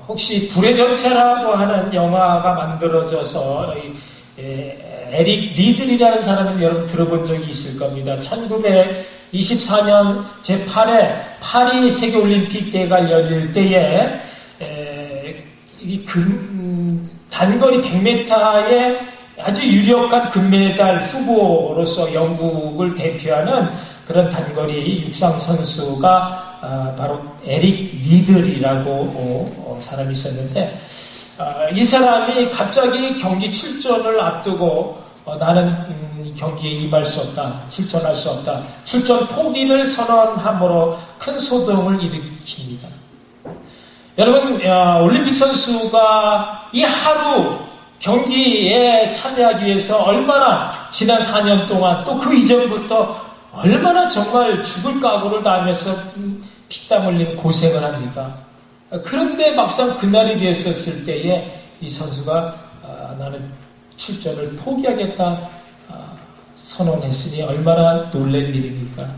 혹시 불의 전차라고 하는 영화가 만들어져서 에릭 리들이라는 사람을 여러분 들어본 적이 있을 겁니다. 1924년 제8회 파리 세계올림픽 대회가 열릴 때에 단거리 100m의 아주 유력한 금메달 후보로서 영국을 대표하는 그런 단거리 육상 선수가 바로 에릭 리들이라고 사람이 있었는데, 이 사람이 갑자기 경기 출전을 앞두고 나는 경기에 임할 수 없다, 출전할 수 없다, 출전 포기를 선언함으로 큰 소동을 일으킵니다. 여러분, 올림픽 선수가 이 하루 경기에 참여하기 위해서 얼마나 지난 4년 동안 또 그 이전부터 얼마나 정말 죽을 각오를 다하면서 피땀 흘리는 고생을 합니까? 그런데 막상 그날이 되었을 때에 이 선수가 나는 출전을 포기하겠다 선언했으니 얼마나 놀란 일입니까?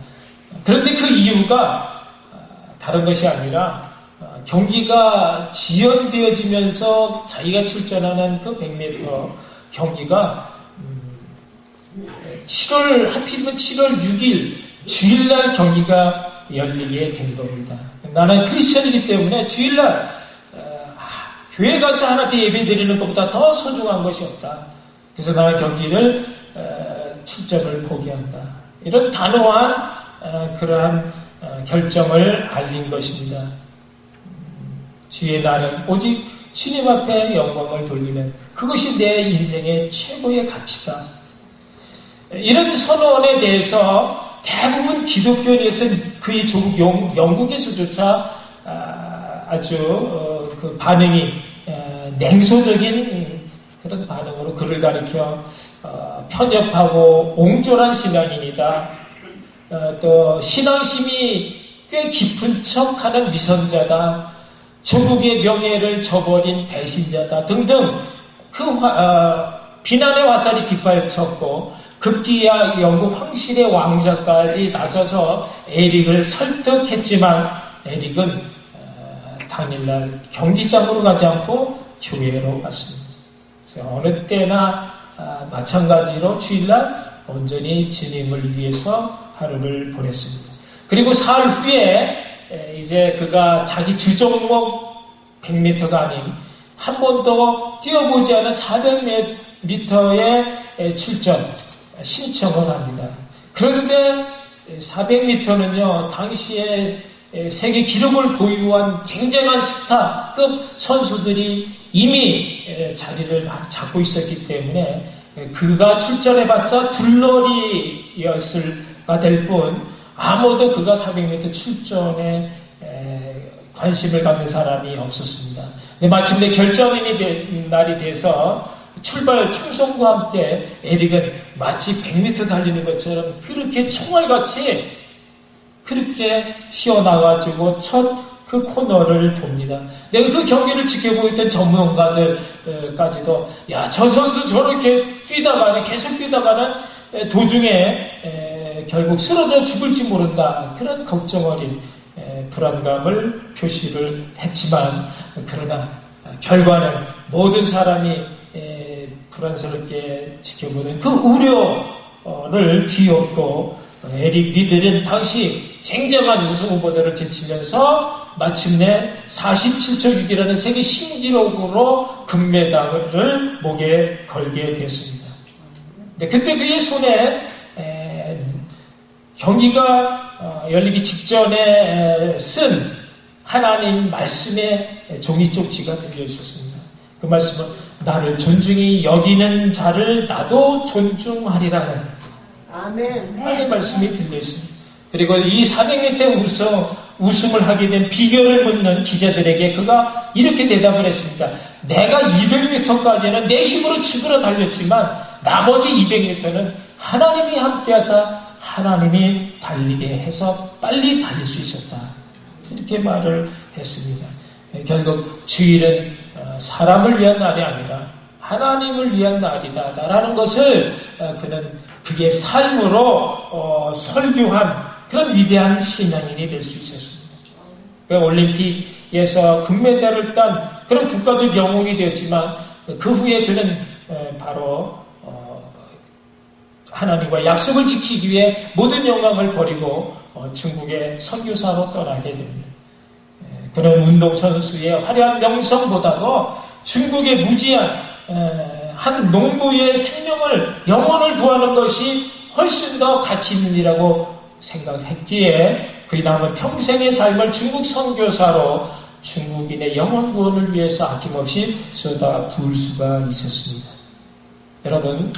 그런데 그 이유가 다른 것이 아니라 경기가 지연되어지면서 자기가 출전하는 그 100m 경기가 하필이면 7월 6일 주일날 경기가 열리게 된 겁니다. 나는 크리스천이기 때문에 주일날 교회 가서 하나님께 예배 드리는 것보다 더 소중한 것이 없다. 그래서 나는 경기를 출전을 포기한다. 이런 단호한 그러한 결정을 알린 것입니다. 주의 날은 오직 주님 앞에 영광을 돌리는, 그것이 내 인생의 최고의 가치다. 이런 선언에 대해서 대부분 기독교인이었던 그의 조국 영국에서조차 아주 그 반응이 냉소적인 그런 반응으로 그를 가리켜 편협하고 옹졸한 신앙인이다. 또 신앙심이 꽤 깊은 척하는 위선자다. 조국의 명예를 저버린 배신자다 등등 비난의 화살이 빗발쳤고, 급기야 영국 황실의 왕자까지 나서서 에릭을 설득했지만 에릭은 당일날 경기장으로 가지 않고 교회로 갔습니다. 그래서 어느 때나 마찬가지로 주일날 온전히 주님을 위해서 하루를 보냈습니다. 그리고 사흘 후에 이제 그가 자기 주종목 100m가 아닌 한 번도 뛰어보지 않은 400m의 출전 신청을 합니다. 그런데 400m는요, 당시에 세계 기록을 보유한 쟁쟁한 스타급 선수들이 이미 자리를 잡고 있었기 때문에 그가 출전해봤자 둘러리였을까 될 뿐, 아무도 그가 400m 출전에 관심을 갖는 사람이 없었습니다. 근데 마침내 결정인이 날이 돼서 출발 총성과 함께 에릭은 마치 100m 달리는 것처럼 그렇게 총알같이 그렇게 튀어나와가지고 첫 그 코너를 돕니다. 내가 그 경기를 지켜보고 있던 전문가들까지도 야, 저 선수 저렇게 뛰다가는 계속 뛰다가는 도중에 결국 쓰러져 죽을지 모른다. 그런 걱정 어린 불안감을 표시를 했지만, 그러나 결과는 모든 사람이 불안스럽게 지켜보는 그 우려를 뒤엎고 에릭 리들은 당시 쟁쟁한 우승 후보들을 제치면서 마침내 47초 6이라는 세계 신기록으로 금메달을 목에 걸게 됐습니다. 그때 그의 손에 경기가 열리기 직전에 쓴 하나님 말씀의 종이 쪽지가 들려 있었습니다. 그 말씀은 나를 존중히 여기는 자를 나도 존중하리라는 하나님의 말씀이 들려 있습니다. 그리고 이 400m 우승을 하게 된 비결을 묻는 기자들에게 그가 이렇게 대답을 했습니다. 내가 200m까지는 내 힘으로 죽으러 달렸지만 나머지 200m는 하나님이 함께하사 하나님이 달리게 해서 빨리 달릴 수 있었다. 이렇게 말을 했습니다. 결국 주일은 사람을 위한 날이 아니라 하나님을 위한 날이다 라는 것을 그는 그의 삶으로 설교한 그런 위대한 신앙인이 될 수 있었습니다. 올림픽에서 금메달을 딴 그런 국가적 영웅이 되었지만 그 후에 그는 바로 하나님과 약속을 지키기 위해 모든 영광을 버리고 중국의 선교사로 떠나게 됩니다. 그는 운동선수의 화려한 명성보다도 중국의 무지한 한 농부의 생명을, 영혼을 구하는 것이 훨씬 더 가치 있는 일이라고 생각했기에 그의 남은 평생의 삶을 중국 선교사로 중국인의 영혼 구원을 위해서 아낌없이 쏟아 부을 수가 있었습니다. 여러분,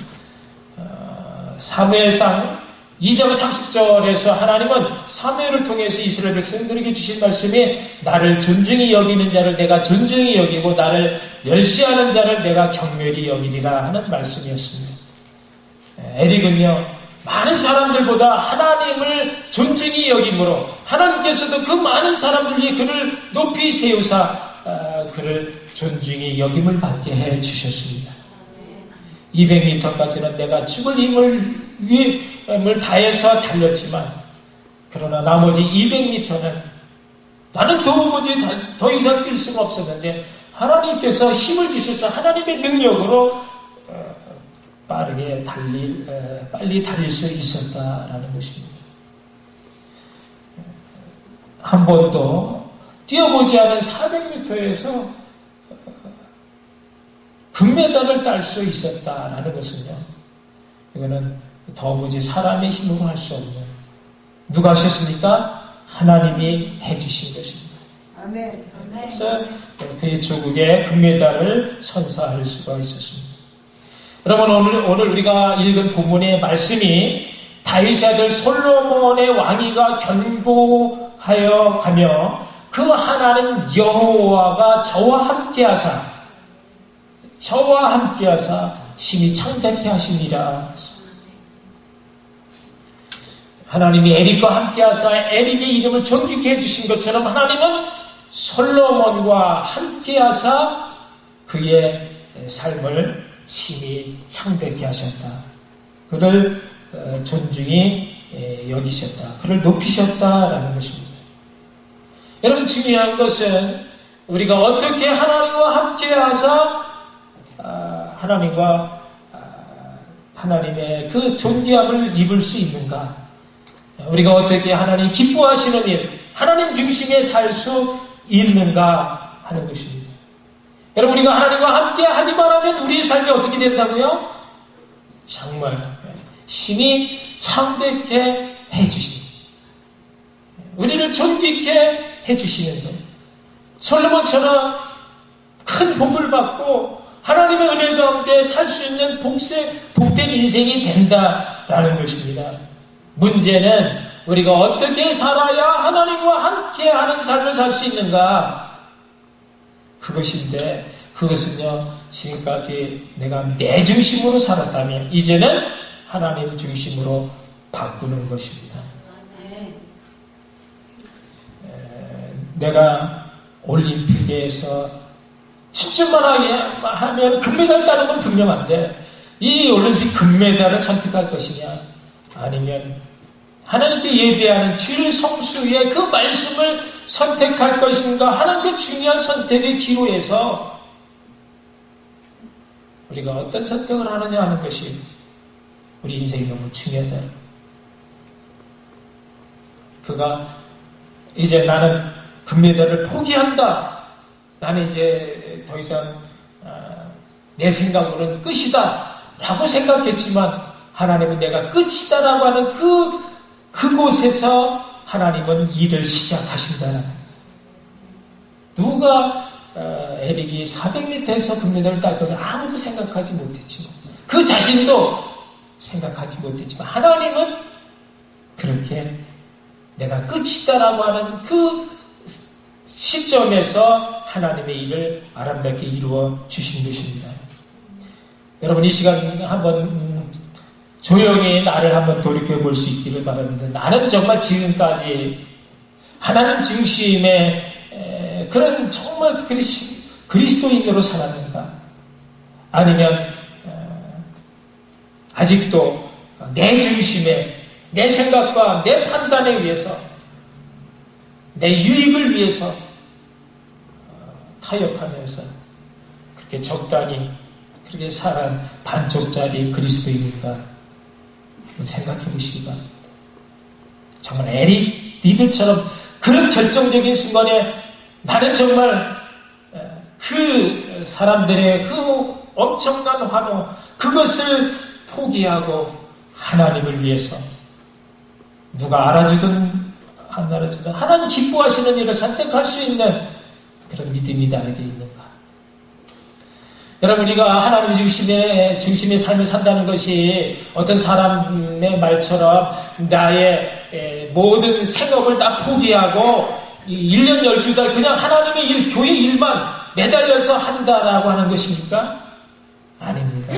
사무엘상 2장 30절에서 하나님은 사무엘을 통해서 이스라엘 백성들에게 주신 말씀이 나를 존중히 여기는 자를 내가 존중히 여기고 나를 멸시하는 자를 내가 경멸히 여기리라 하는 말씀이었습니다. 에릭은요, 많은 사람들보다 하나님을 존중히 여김으로 하나님께서도 그 많은 사람들 위해 그를 높이 세우사 그를 존중히 여김을 받게 해 주셨습니다. 200m까지는 내가 죽을 힘을 다해서 달렸지만 그러나 나머지 200m는 나는 도무지 더 이상 뛸 수가 없었는데 하나님께서 힘을 주셔서 하나님의 능력으로 빨리 달릴 수 있었다라는 것입니다. 한 번도 뛰어보지 않은 400m에서 금메달을 딸 수 있었다라는 것은요, 이거는 도무지 사람의 힘으로 할 수 없는, 누가 하셨습니까? 하나님이 해주신 것입니다. 아멘. 그래서 그의 조국에 금메달을 선사할 수가 있었습니다. 여러분, 오늘 우리가 읽은 본문의 말씀이 다윗의 아들 솔로몬의 왕위가 견고하여 가며 그 하나님 여호와가 저와 함께하사 심히 창대케 하시니라. 하나님이 에릭과 함께하사 에릭의 이름을 존귀케 해주신 것처럼 하나님은 솔로몬과 함께하사 그의 삶을 심히 창대케 하셨다. 그를 존중히 여기셨다. 그를 높이셨다라는 것입니다. 여러분, 중요한 것은 우리가 어떻게 하나님과 함께하사 하나님의 그 존귀함을 입을 수 있는가? 우리가 어떻게 하나님 기뻐하시는 일, 하나님 중심에 살 수 있는가 하는 것입니다. 여러분, 우리가 하나님과 함께 하기만 하면 우리의 삶이 어떻게 된다고요? 정말 심히 창대케 해주십니다. 우리를 존귀케 해주시는 것. 솔로몬처럼 큰 복을 받고 하나님의 은혜 가운데 살 수 있는 복된 인생이 된다라는 것입니다. 문제는 우리가 어떻게 살아야 하나님과 함께하는 삶을 살 수 있는가? 그것인데 그것은요, 지금까지 내가 내 중심으로 살았다면 이제는 하나님 중심으로 바꾸는 것입니다. 내가 올림픽에서 10점만 하면 금메달 따는 건 분명한데 이 올림픽 금메달을 선택할 것이냐, 아니면 하나님께 예배하는 주일 성수의 그 말씀을 선택할 것인가 하는 그 중요한 선택의 기로에서 우리가 어떤 선택을 하느냐 하는 것이 우리 인생이 너무 중요하다. 그가 이제 나는 금메달을 포기한다. 나는 이제 더 이상 내 생각으로는 끝이다 라고 생각했지만 하나님은 내가 끝이다 라고 하는 그곳에서 하나님은 일을 시작하신다. 누가 에릭이 400m에서 금메달을 딸 것을 아무도 생각하지 못했지만 그 자신도 생각하지 못했지만 하나님은 그렇게 내가 끝이다라고 하는 그 시점에서 하나님의 일을 아름답게 이루어 주신 것입니다. 여러분, 이 시간 한번 조용히 나를 한번 돌이켜 볼 수 있기를 바랍니다. 나는 정말 지금까지 하나님 중심의 그런 정말 그리스도인으로 살았는가? 아니면 아직도 내 중심에 내 생각과 내 판단에 의해서 내 유익을 위해서 타협하면서 그렇게 적당히 그렇게 살아간 반쪽짜리 그리스도인인가 생각해 보시기 바랍니다. 정말 에릭 리들처럼 그런 결정적인 순간에 나는 정말 그 사람들의 그 엄청난 환호 그것을 포기하고 하나님을 위해서 누가 알아주든 안 알아주든 하나님 기뻐하시는 일을 선택할 수 있는 그런 믿음이 나에게 있는가? 여러분, 우리가 하나님 중심의 삶을 산다는 것이 어떤 사람의 말처럼 나의 모든 생업을 다 포기하고 1년 12달 그냥 하나님의 일, 교회 일만 매달려서 한다라고 하는 것입니까? 아닙니다.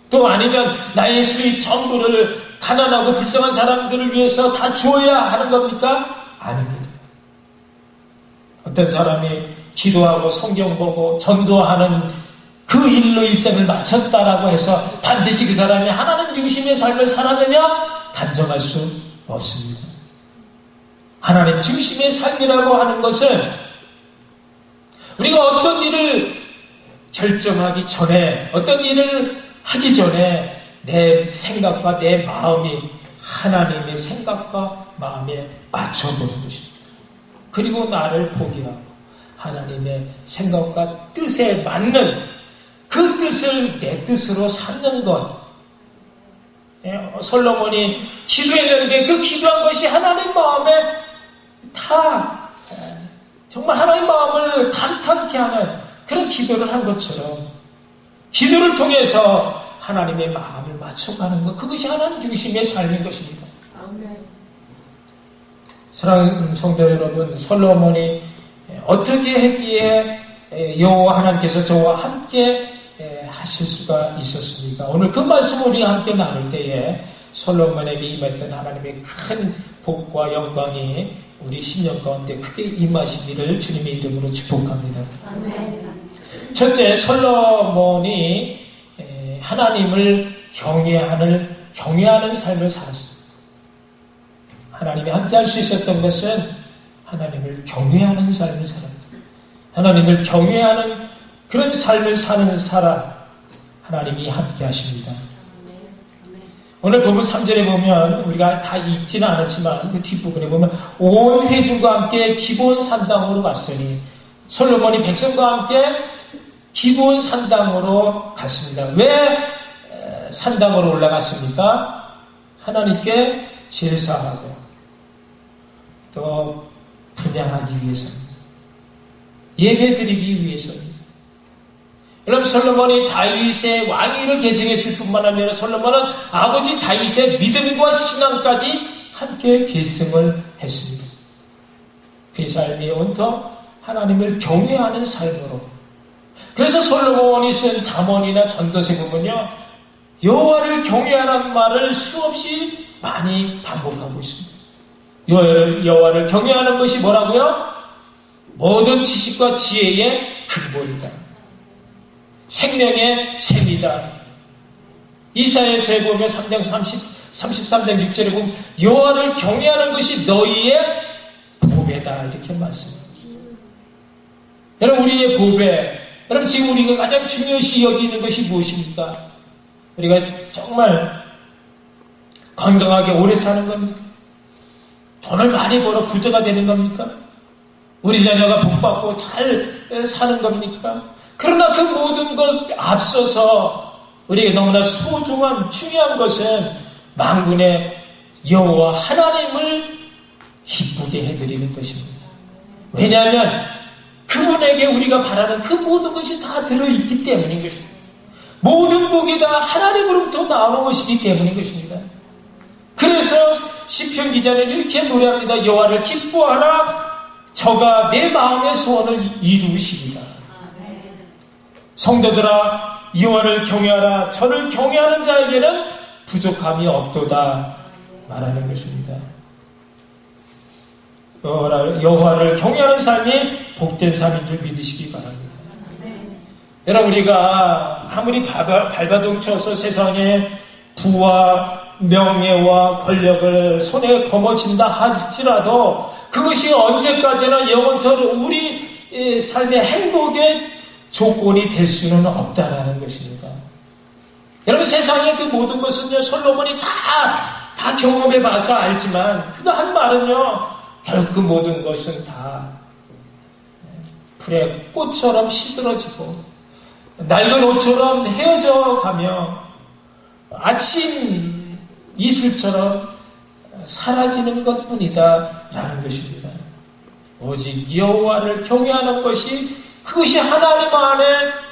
또 아니면 나의 수입 전부를 가난하고 불쌍한 사람들을 위해서 다 주어야 하는 겁니까? 아닙니다. 어떤 사람이 기도하고 성경 보고 전도하는 그 일로 일생을 마쳤다라고 해서 반드시 그 사람이 하나님 중심의 삶을 살았느냐? 단정할 수 없습니다. 하나님 중심의 삶이라고 하는 것은 우리가 어떤 일을 결정하기 전에, 어떤 일을 하기 전에 내 생각과 내 마음이 하나님의 생각과 마음에 맞춰보는 것입니다. 그리고 나를 포기하고 하나님의 생각과 뜻에 맞는 그 뜻을 내 뜻으로 삼는 것. 솔로몬이 기도했는데 그 기도한 것이 하나님 마음에 다 정말 하나님 마음을 감탄케 하는 그런 기도를 한 것처럼 기도를 통해서 하나님의 마음을 맞춰가는 것, 그것이 하나님 중심의 삶인 것입니다. 사랑하는 성도 여러분, 솔로몬이 어떻게 했기에 여호와 하나님께서 저와 함께 하실 수가 있었습니까? 오늘 그 말씀을 우리가 함께 나눌 때에 솔로몬에게 임했던 하나님의 큰 복과 영광이 우리 심령 가운데 크게 임하시기를 주님의 이름으로 축복합니다. 첫째, 솔로몬이 하나님을 경외하는 삶을 살았습니다. 하나님이 함께 할 수 있었던 것은 하나님을 경외하는 삶을 살았습니다. 하나님을 경외하는 그런 삶을 사는 사람, 하나님이 함께 하십니다. 오늘 보면 3절에 보면 우리가 다 읽지는 않았지만 그 뒷부분에 보면 온 회중과 함께 기브온 산당으로 갔으니 솔로몬이 백성과 함께 기브온 산당으로 갔습니다. 왜 산당으로 올라갔습니까? 하나님께 제사하고 또 분향하기 위해서입니다. 예배드리기 위해서입니다. 여러분, 솔로몬이 다윗의 왕위를 계승했을 뿐만 아니라 솔로몬은 아버지 다윗의 믿음과 신앙까지 함께 계승을 했습니다. 그의 삶이 온통 하나님을 경외하는 삶으로. 그래서 솔로몬이 쓴 잠언이나 전도서에 보면요, 여호와를 경외하라는 말을 수없이 많이 반복하고 있습니다. 여호와를 경외하는 것이 뭐라고요? 모든 지식과 지혜의 근본이다. 생명의 셈이다. 이사야서에 보면 3장 33장 6절에 보면 여호와를 경외하는 것이 너희의 보배다, 이렇게 말씀합니다. 여러분, 우리의 보배, 여러분, 지금 우리가 가장 중요시 여기는 것이 무엇입니까? 우리가 정말 건강하게 오래 사는 겁니까? 돈을 많이 벌어 부자가 되는 겁니까? 우리 자녀가 복받고 잘 사는 겁니까? 그러나 그 모든 것 앞서서 우리에게 너무나 소중한 중요한 것은 만군의 여호와 하나님을 기쁘게 해드리는 것입니다. 왜냐하면 그분에게 우리가 바라는 그 모든 것이 다 들어있기 때문인 것입니다. 모든 복이 다 하나님으로부터 나오는 것이기 때문인 것입니다. 그래서 시편 기자는 이렇게 노래합니다. 여호와를 기뻐하라, 저가 내 마음의 소원을 이루시리라. 성도들아, 여호와를 경외하라. 저를 경외하는 자에게는 부족함이 없도다 말하는 것입니다. 여호와를 경외하는 삶이 복된 삶인 줄 믿으시기 바랍니다. 여러분, 우리가 아무리 발버둥쳐서 세상에 부와 명예와 권력을 손에 거머쥔다 할지라도 그것이 언제까지나 영원토록 우리 삶의 행복의 조건이 될 수는 없다라는 것입니다. 여러분, 세상의 그 모든 것은요, 솔로몬이 다 경험해 봐서 알지만, 그가 한 말은요, 결국 그 모든 것은 다 불의 꽃처럼 시들어지고, 낡은 옷처럼 헤어져 가며, 아침 이슬처럼 사라지는 것 뿐이다 라는 것입니다. 오직 여호와를 경외하는 것이, 그것이 하나님 안에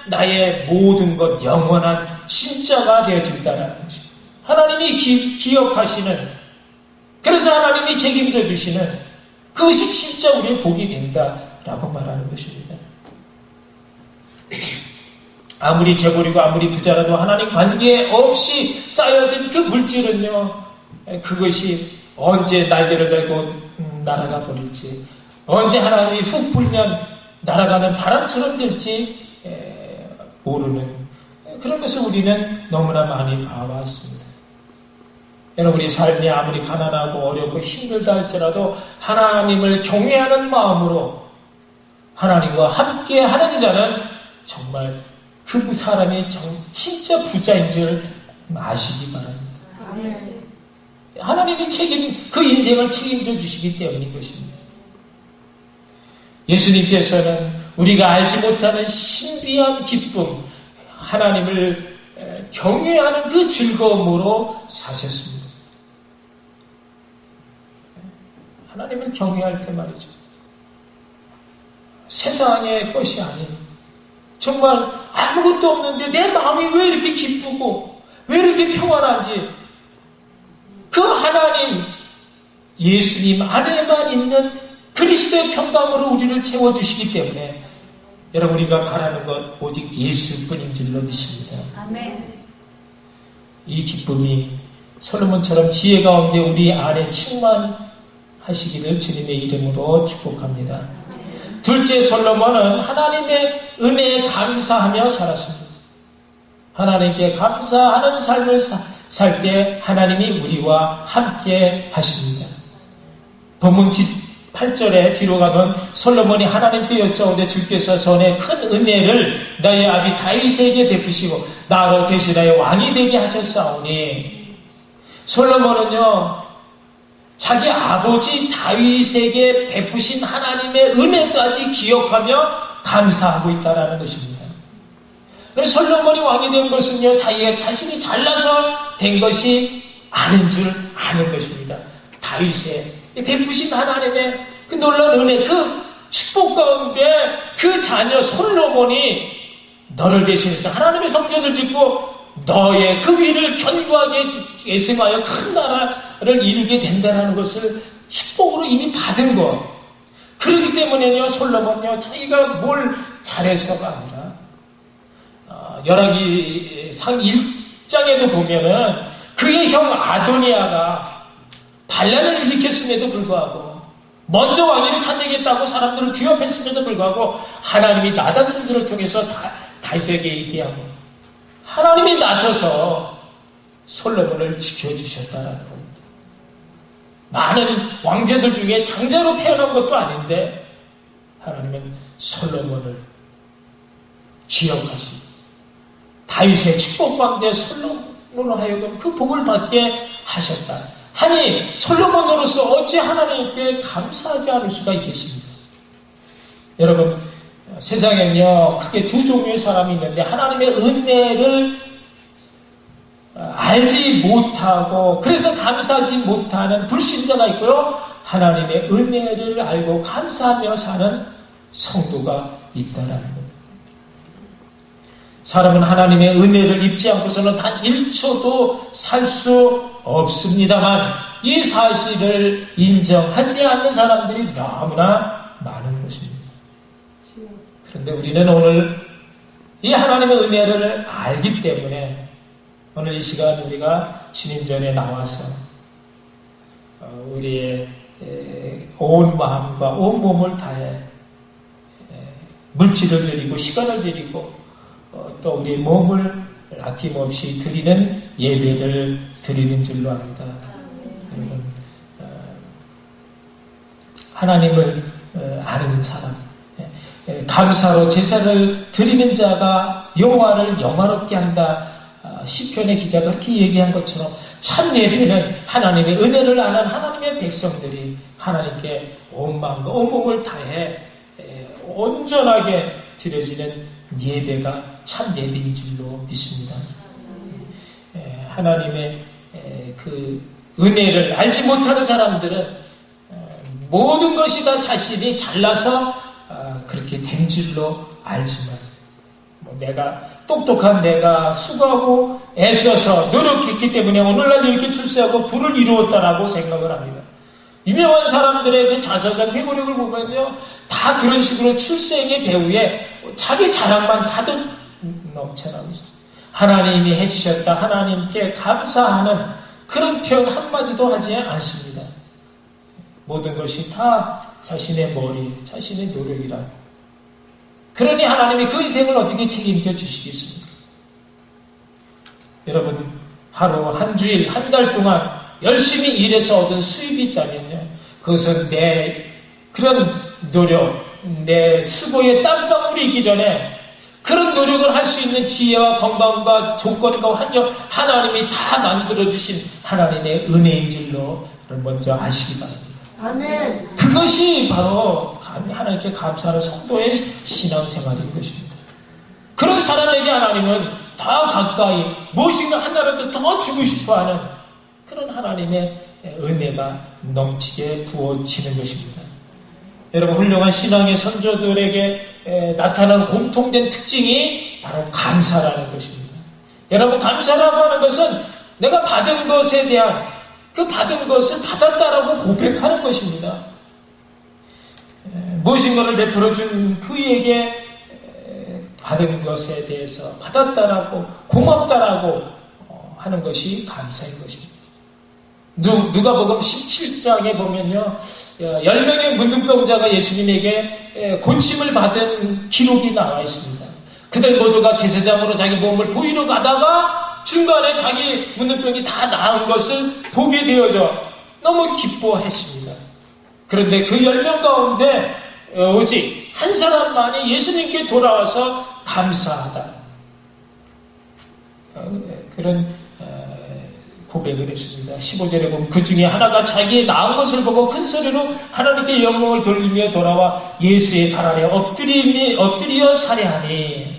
나의 모든 것, 영원한 진짜가 되어진다는 것입니다. 하나님이 기억하시는, 그래서 하나님이 책임져 주시는, 그것이 진짜 우리의 복이 된다라고 말하는 것입니다. 아무리 재벌이고 아무리 부자라도 하나님 관계 없이 쌓여진 그 물질은요, 그것이 언제 날개를 달고 날아가 버릴지, 언제 하나님이 훅 불면 날아가는 바람처럼 될지 모르는 그런 것을 우리는 너무나 많이 봐왔습니다. 여러분, 우리 삶이 아무리 가난하고 어렵고 힘들다 할지라도 하나님을 경외하는 마음으로 하나님과 함께 하는 자는 정말 그 사람이 진짜 부자인 줄 아시기 바랍니다. 하나님이 그 인생을 책임져 주시기 때문인 것입니다. 예수님께서는 우리가 알지 못하는 신비한 기쁨, 하나님을 경외하는 그 즐거움으로 사셨습니다. 하나님을 경외할 때 말이죠, 세상의 것이 아닌 정말 아무것도 없는데 내 마음이 왜 이렇게 기쁘고 왜 이렇게 평안한지, 그 하나님 예수님 안에만 있는 그리스도의 평강으로 우리를 채워주시기 때문에 여러분, 우리가 바라는 것 오직 예수뿐인 줄로 믿습니다. 아멘. 이 기쁨이 솔로몬처럼 지혜 가운데 우리 안에 충만하시기를 주님의 이름으로 축복합니다. 둘째, 솔로몬은 하나님의 은혜에 감사하며 살았습니다. 하나님께 감사하는 삶을 살 때 하나님이 우리와 함께 하십니다. 본문 8절에 뒤로 가면 솔로몬이 하나님께 여쭤오되 주께서 전에 큰 은혜를 너의 아비 다윗에게 베푸시고 나로 대신하여 왕이 되게 하셨사오니, 솔로몬은요, 자기 아버지 다윗에게 베푸신 하나님의 은혜까지 기억하며 감사하고 있다는 것입니다. 솔로몬이 왕이 된 것은요, 자기가 자신이 잘나서 된 것이 아닌 줄 아는 것입니다. 다윗의 베푸신 하나님의 그 놀라운 은혜, 그 축복 가운데 그 자녀 솔로몬이 너를 대신해서 하나님의 성전을 짓고 너의 그 위를 견고하게 계승하여 큰 나라를 이루게 된다는 것을 축복으로 이미 받은 것. 그렇기 때문에요, 솔로몬요, 자기가 뭘 잘해서가 아니라 열왕기상 1장에도 보면은 그의 형 아도니아가 반란을 일으켰음에도 불구하고, 먼저 왕위를 차지하겠다고 사람들을 규합했음에도 불구하고 하나님이 나단 선지를 통해서 다윗에게 얘기하고 하나님이 나서서 솔로몬을 지켜주셨다라는 겁니다. 많은 왕제들 중에 장자로 태어난 것도 아닌데 하나님은 솔로몬을 기억하시고 다윗의 축복 가운데 솔로몬으로 하여금 그 복을 받게 하셨다 하니, 솔로몬으로서 어찌 하나님께 감사하지 않을 수가 있겠습니까? 여러분, 세상에는요, 크게 두 종류의 사람이 있는데, 하나님의 은혜를 알지 못하고 그래서 감사하지 못하는 불신자가 있고요, 하나님의 은혜를 알고 감사하며 사는 성도가 있다는 겁니다. 사람은 하나님의 은혜를 입지 않고서는 단 1초도 살 수 없습니다만, 이 사실을 인정하지 않는 사람들이 너무나 많은 것입니다. 그런데 우리는 오늘 이 하나님의 은혜를 알기 때문에 오늘 이 시간 우리가 주님 전에 나와서 우리의 온 마음과 온 몸을 다해 물질을 드리고 시간을 드리고 또 우리의 몸을 아낌없이 드리는 예배를 드리는 줄로 압니다. 하나님을 아는 사람, 감사로 제사를 드리는 자가 여호와를 영화롭게 한다. 시편의 기자가 그렇게 얘기한 것처럼 참 예배는 하나님의 은혜를 아는 하나님의 백성들이 하나님께 온 마음과 온 몸을 다해 온전하게 드려지는 예배가 참 예배인 줄로 믿습니다. 하나님의 그 은혜를 알지 못하는 사람들은 모든 것이 다 자신이 잘나서 그렇게 된 줄로 알지만 내가 똑똑한 내가 수고하고 애써서 노력했기 때문에 오늘날 이렇게 출세하고 부를 이루었다라고 생각을 합니다. 유명한 사람들의 그 자서전 회고록을 보면요, 다 그런 식으로 출생의 배후에 자기 자랑만 가득 넘쳐나옵니다. 하나님이 해주셨다, 하나님께 감사하는 그런 표현 한마디도 하지 않습니다. 모든 것이 다 자신의 머리, 자신의 노력이라고. 그러니 하나님이 그 인생을 어떻게 책임져 주시겠습니까? 여러분, 하루, 한 주일, 한 달 동안 열심히 일해서 얻은 수입이 있다면요, 그것은 내 그런 노력, 내 수고의 땀방울이 있기 전에 그런 노력을 할 수 있는 지혜와 건강과 조건과 환경, 하나님이 다 만들어주신 하나님의 은혜인 줄로 먼저 아시기 바랍니다. 아멘. 그것이 바로 하나님께 감사하는 성도의 신앙생활인 것입니다. 그런 사람에게 하나님은 더 가까이 무엇인가 하나라도 더 주고 싶어하는 그런 하나님의 은혜가 넘치게 부어지는 것입니다. 여러분, 훌륭한 신앙의 선조들에게 나타난 공통된 특징이 바로 감사라는 것입니다. 여러분, 감사라고 하는 것은 내가 받은 것에 대한 그 받은 것을 받았다라고 고백하는 것입니다. 무엇인가를 베풀어준 그에게 받은 것에 대해서 받았다라고 고맙다라고 하는 것이 감사인 것입니다. 누가복음 17장에 보면요, 10명의 문둥병자가 예수님에게 고침을 받은 기록이 나와 있습니다. 그들 모두가 제사장으로 자기 몸을 보이러 가다가 중간에 자기 문둥병이 다 나은 것을 보게 되어져 너무 기뻐했습니다. 그런데 그 10명 가운데 오직 한 사람만이 예수님께 돌아와서 감사하다, 그런 고백을 했습니다. 15절에 보면 그 중에 하나가 자기의 나은 것을 보고 큰 소리로 하나님께 영광을 돌리며 돌아와 예수의 발 아래 엎드려 살해하니,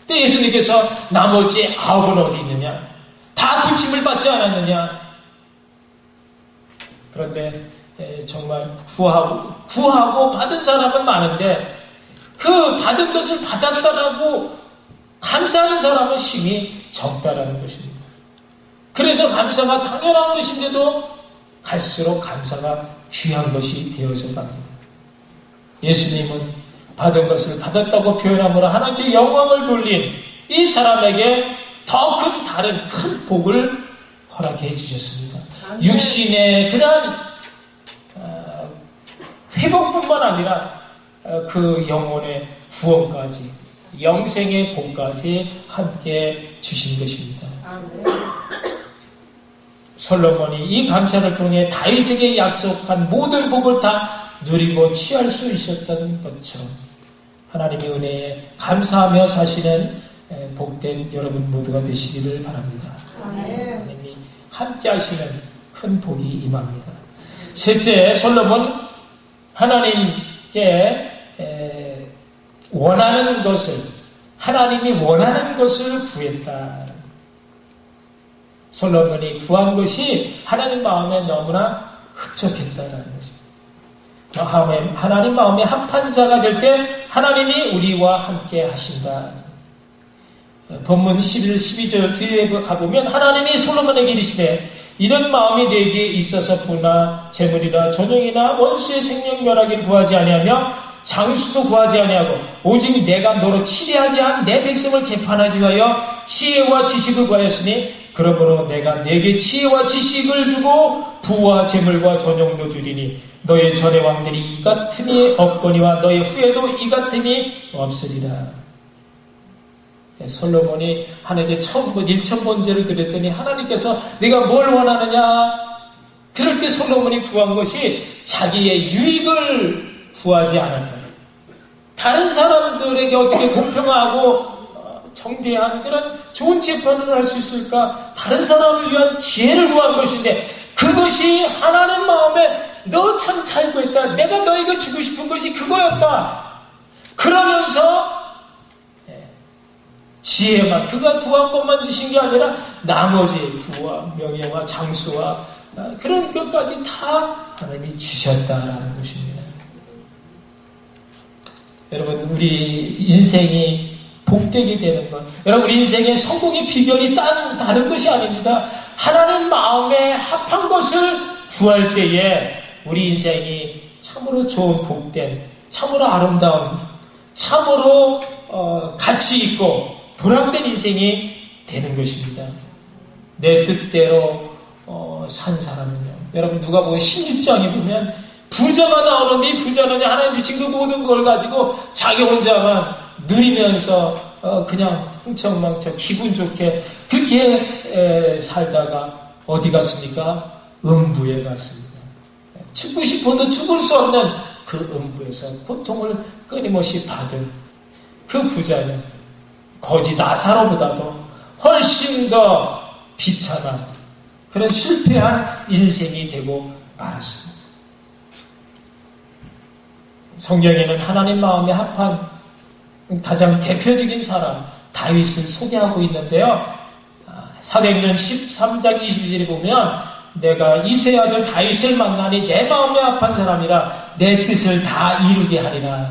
그때 예수님께서 나머지 9은 어디 있느냐? 다 고침을 받지 않았느냐? 그런데 정말 구하고 받은 사람은 많은데 그 받은 것을 받았다라고 감사하는 사람은 심히 적다라는 것입니다. 그래서 감사가 당연한 것인데도 갈수록 감사가 귀한 것이 되어져 갑니다. 예수님은 받은 것을 받았다고 표현함으로 하나님께 영광을 돌린 이 사람에게 더 큰 다른 큰 복을 허락해 주셨습니다. 육신의 그러한 회복뿐만 아니라 그 영혼의 구원까지, 영생의 복까지 함께 주신 것입니다. 솔로몬이 이 감사를 통해 다윗에게 약속한 모든 복을 다 누리고 취할 수 있었던 것처럼 하나님의 은혜에 감사하며 사시는 복된 여러분 모두가 되시기를 바랍니다. 하나님이 함께 하시는 큰 복이 임합니다. 셋째, 솔로몬 하나님께 원하는 것을, 하나님이 원하는 것을 구했다. 솔로몬이 구한 것이 하나님 마음에 너무나 흡족했다는 것입니다. 하나님 마음에 합한 자가 될 때 하나님이 우리와 함께 하신다. 본문 11, 12절 뒤에 가보면 하나님이 솔로몬에게 이르시되 이런 마음이 내게 있어서 부나 재물이나 존영이나 원수의 생명멸하기를 구하지 아니하며 장수도 구하지 아니하고 오직 내가 너로 치리하게 한 내 백성을 재판하기 위하여 지혜와 지식을 구하였으니 그러므로 내가 내게 지혜와 지식을 주고 부와 재물과 존영도 주리니 너의 전의 왕들이 이 같음이 없거니와 너의 후에도 이 같음이 없으리라. 솔로몬이 하나님께 처음 1,000번째를 드렸더니 하나님께서 네가 뭘 원하느냐? 그럴 때 솔로몬이 구한 것이 자기의 유익을 구하지 않았다. 다른 사람들에게 어떻게 공평하고 정대한 그런 좋은 재판을 할 수 있을까? 다른 사람을 위한 지혜를 구한 것인데 그것이 하나님 마음에 너 참 잘 구했다. 내가 너에게 주고 싶은 것이 그거였다. 그러면서 지혜만 그가 구한 것만 주신 게 아니라 나머지 부와 명예와 장수와 그런 것까지 다 하나님이 주셨다라는 것입니다. 여러분 우리 인생이 복되게 되는 것, 여러분 우리 인생의 성공의 비결이 다른 것이 아닙니다. 하나님 마음에 합한 것을 구할 때에 우리 인생이 참으로 좋은 복된, 참으로 아름다운, 참으로 가치 있고 보람된 인생이 되는 것입니다. 내 뜻대로 산 사람은요. 여러분 누가 보면 16장에 보면 부자가 나오는데 이 부자는 하나님 주신 그 모든 걸 가지고 자기 혼자만 누리면서 그냥 흥청망청 기분 좋게 그렇게 살다가 어디 갔습니까? 음부에 갔습니다. 죽고 싶어도 죽을 수 없는 그 음부에서 고통을 끊임없이 받은 그 부자는 거지 나사로보다도 훨씬 더 비참한 그런 실패한 인생이 되고 말았습니다. 성경에는 하나님 마음에 합한 가장 대표적인 사람 다윗을 소개하고 있는데요. 사도행전 13장 20절에 보면 내가 이새의 아들 다윗을 만나니 내 마음에 합한 사람이라 내 뜻을 다 이루게 하리라.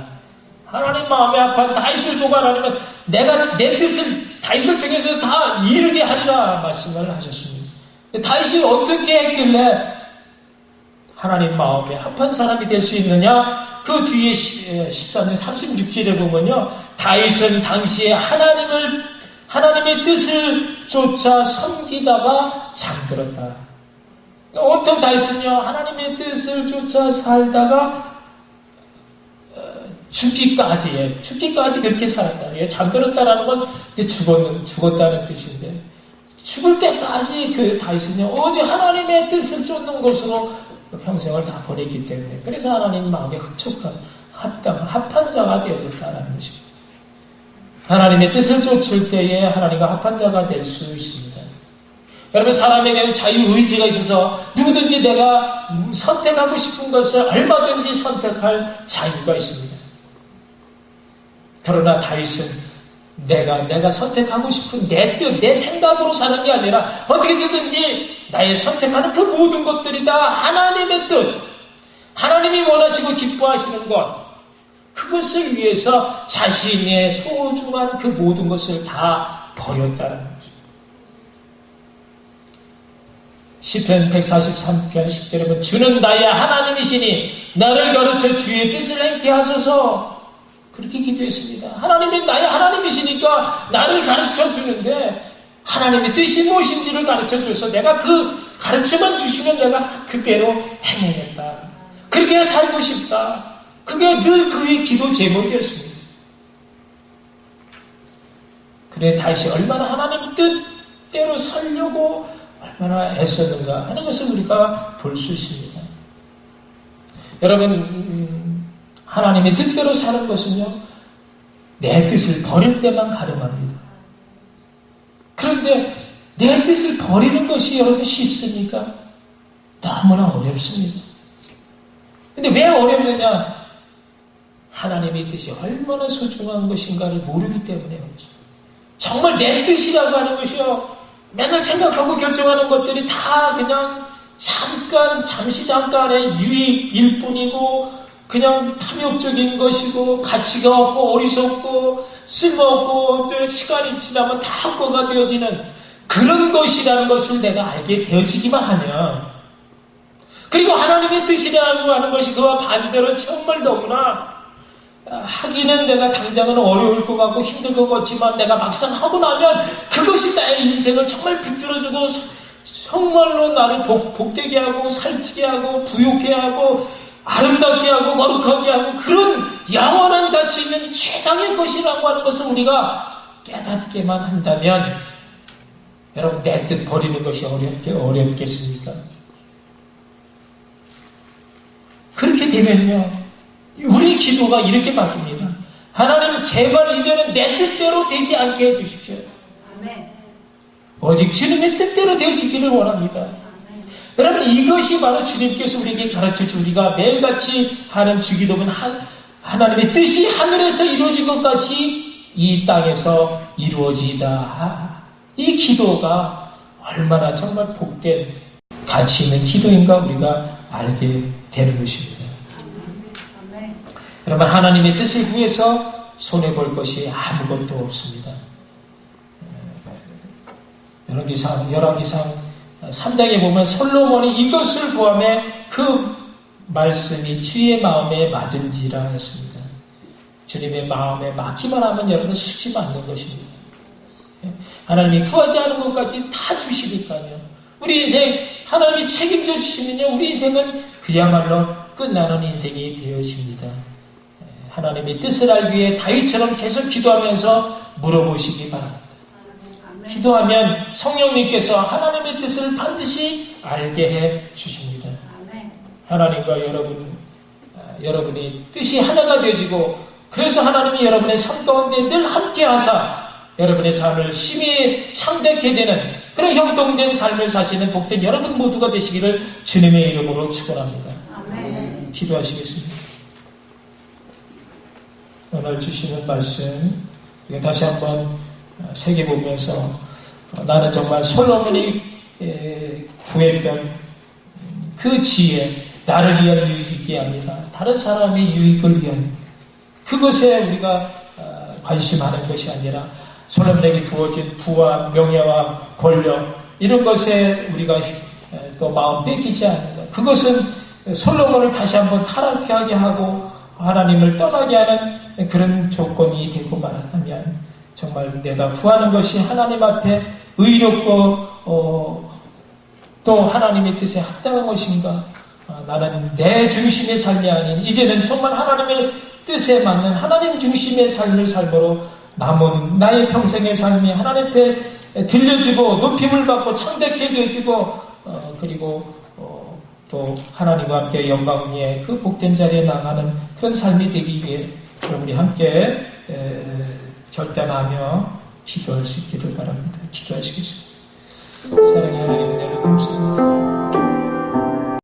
하나님 마음에 합한 다윗을 보고 하나님은 내가 내 뜻을 다윗을 통해서 다 이루게 하리라 말씀을 하셨습니다. 다윗이 어떻게 했길래 하나님 마음에 합한 사람이 될 수 있느냐? 그 뒤에 13년 36절에 보면요. 다윗은 당시에 하나님의 뜻을 쫓아 섬기다가 잠들었다. 어떤 다윗은요. 하나님의 뜻을 쫓아 살다가 죽기까지 그렇게 살았다. 잠들었다라는 건 이제 죽었다는 뜻인데 죽을 때까지 그 다윗은요. 오직 하나님의 뜻을 쫓는 것으로 평생을 다 보냈기 때문에 그래서 하나님 마음에 흡족한 합한 자가 되어졌다는 것입니다. 하나님의 뜻을 쫓을 때에 하나님과 합한 자가 될 수 있습니다. 여러분 사람에게는 자유의지가 있어서 누구든지 내가 선택하고 싶은 것을 얼마든지 선택할 자유가 있습니다. 그러나 다윗은 내가 선택하고 싶은 내 뜻, 내 생각으로 사는 게 아니라 어떻게든지 나의 선택하는 그 모든 것들이 다 하나님의 뜻, 하나님이 원하시고 기뻐하시는 것, 그것을 위해서 자신의 소중한 그 모든 것을 다 버렸다는 거죠. 시편 143편 10절에 보면 주는 나의 하나님이시니 나를 가르쳐 주의 뜻을 행케 하소서 그렇게 기도했습니다. 하나님이 나의 하나님이시니까 나를 가르쳐 주는데 하나님의 뜻이 무엇인지를 가르쳐 줘서 내가 그 가르쳐만 주시면 내가 그대로 행해야겠다. 그렇게 살고 싶다. 그게 늘 그의 기도 제목이었습니다. 그래 다윗이 얼마나 하나님의 뜻대로 살려고 얼마나 애썼는가 하는 것을 우리가 볼 수 있습니다. 여러분 하나님의 뜻대로 사는 것은요 내 뜻을 버릴 때만 가능합니다. 그런데 내 뜻을 버리는 것이 여러분 쉽습니까? 너무나 어렵습니다. 근데 왜 어렵느냐? 하나님의 뜻이 얼마나 소중한 것인가를 모르기 때문에 그렇죠. 정말 내 뜻이라고 하는 것이요 맨날 생각하고 결정하는 것들이 다 그냥 잠시 잠깐의 유익일 뿐이고 그냥 탐욕적인 것이고 가치가 없고 어리석고 쓸모없고 또 시간이 지나면 다 헛거가 되어지는 그런 것이라는 것을 내가 알게 되어지기만 하면 그리고 하나님의 뜻이라고 하는 것이 그와 반대로 정말 너무나 하기는 내가 당장은 어려울 것 같고 힘들 것 같지만 내가 막상 하고 나면 그것이 나의 인생을 정말 붙들어주고 정말로 나를 복되게 하고 살찌게 하고 부욕해 하고 아름답게 하고 거룩하게 하고 그런 영원한 가치 있는 최상의 것이라고 하는 것을 우리가 깨닫게만 한다면 여러분 내 뜻 버리는 것이 어렵겠습니까? 그렇게 되면요, 우리 기도가 이렇게 바뀝니다. 하나님, 제발 이제는 내 뜻대로 되지 않게 해주십시오. 오직 주님의 뜻대로 되어지기를 원합니다. 여러분, 이것이 바로 주님께서 우리에게 가르쳐주 우리가 매일같이 하는 주기도문, 하나님의 뜻이 하늘에서 이루어진 것 같이 이 땅에서 이루어지다. 이 기도가 얼마나 정말 복된 가치 있는 기도인가 우리가 알게 되는 것입니다. 여러분, 하나님의 뜻을 구해서 손해볼 것이 아무것도 없습니다. 열왕기상 3장에 보면 솔로몬이 이것을 구하며 그 말씀이 주의 마음에 맞은지라 했습니다. 주님의 마음에 맞기만 하면 여러분 수지 않는 것입니다. 하나님이 구하지 않은 것까지 다 주시니까요. 우리 인생 하나님이 책임져 주시면요, 우리 인생은 그야말로 끝나는 인생이 되어집니다. 하나님의 뜻을 알기 위해 다윗처럼 계속 기도하면서 물어보시기 바랍니다. 기도하면 성령님께서 하나님의 뜻을 반드시 알게 해 주십니다. 하나님과 여러분이 뜻이 하나가 되어지고, 그래서 하나님이 여러분의 삶 가운데 늘 함께 하사 여러분의 삶을 심히 창대케 되는 그런 형통된 삶을 사시는 복된 여러분 모두가 되시기를 주님의 이름으로 축원합니다. 기도하시겠습니다. 오늘 주시는 말씀 다시 한번 새겨보면서, 나는 정말 솔로몬이 구했던 그 지혜, 나를 위한 유익이 아니라 다른 사람의 유익을 위한 그것에 우리가 관심하는 것이 아니라 솔로몬에게 부어진 부와 명예와 권력, 이런 것에 우리가 또 마음 뺏기지 않는 것, 그것은 솔로몬을 다시 한번 타락케 하게 하고 하나님을 떠나게 하는 그런 조건이 되고 말았다면, 정말 내가 구하는 것이 하나님 앞에 의롭고 또 하나님의 뜻에 합당한 것인가, 나는 내 중심의 삶이 아닌 이제는 정말 하나님의 뜻에 맞는 하나님 중심의 삶을 삶으로 남은 나의 평생의 삶이 하나님 앞에 들려지고 높임을 받고 창대케 되어지고, 그리고 또 하나님과 함께 영광 위에 그 복된 자리에 나가는 그런 삶이 되기 위해 우리 함께 결단하며 기도할 수 있기를 바랍니다. 기도하시겠습니다. 사랑의 하나님, 은혜를 감사합니다.